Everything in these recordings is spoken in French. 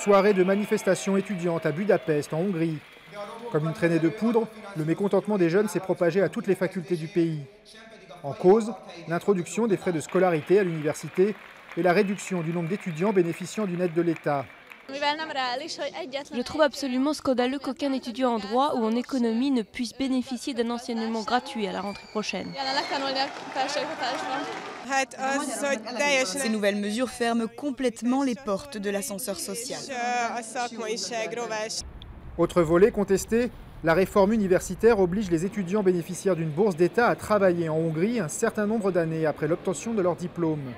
Soirée de manifestations étudiantes à Budapest, en Hongrie. Comme une traînée de poudre, le mécontentement des jeunes s'est propagé à toutes les facultés du pays. En cause, l'introduction des frais de scolarité à l'université et la réduction du nombre d'étudiants bénéficiant d'une aide de l'État. Je trouve absolument scandaleux qu'aucun étudiant en droit ou en économie ne puisse bénéficier d'un enseignement gratuit à la rentrée prochaine. Ces nouvelles mesures ferment complètement les portes de l'ascenseur social. Autre volet contesté, la réforme universitaire oblige les étudiants bénéficiaires d'une bourse d'État à travailler en Hongrie un certain nombre d'années après l'obtention de leur diplôme.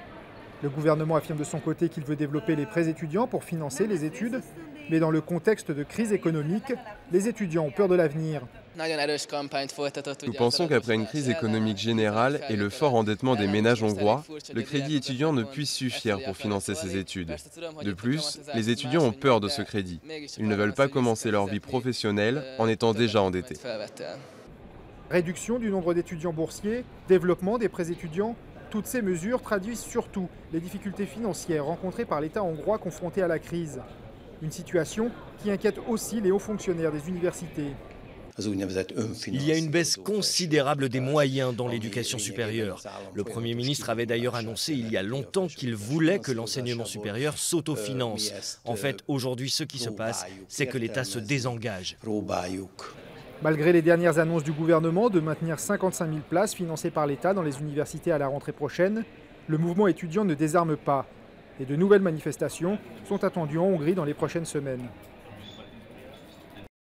Le gouvernement affirme de son côté qu'il veut développer les prêts étudiants pour financer les études, mais dans le contexte de crise économique, les étudiants ont peur de l'avenir. Nous pensons qu'après une crise économique générale et le fort endettement des ménages hongrois, le crédit étudiant ne puisse suffire pour financer ces études. De plus, les étudiants ont peur de ce crédit. Ils ne veulent pas commencer leur vie professionnelle en étant déjà endettés. Réduction du nombre d'étudiants boursiers, développement des prêts étudiants, toutes ces mesures traduisent surtout les difficultés financières rencontrées par l'État hongrois confronté à la crise. Une situation qui inquiète aussi les hauts fonctionnaires des universités. Il y a une baisse considérable des moyens dans l'éducation supérieure. Le Premier ministre avait d'ailleurs annoncé il y a longtemps qu'il voulait que l'enseignement supérieur s'autofinance. En fait, aujourd'hui, ce qui se passe, c'est que l'État se désengage. Malgré les dernières annonces du gouvernement de maintenir 55 000 places financées par l'État dans les universités à la rentrée prochaine, le mouvement étudiant ne désarme pas. Et de nouvelles manifestations sont attendues en Hongrie dans les prochaines semaines.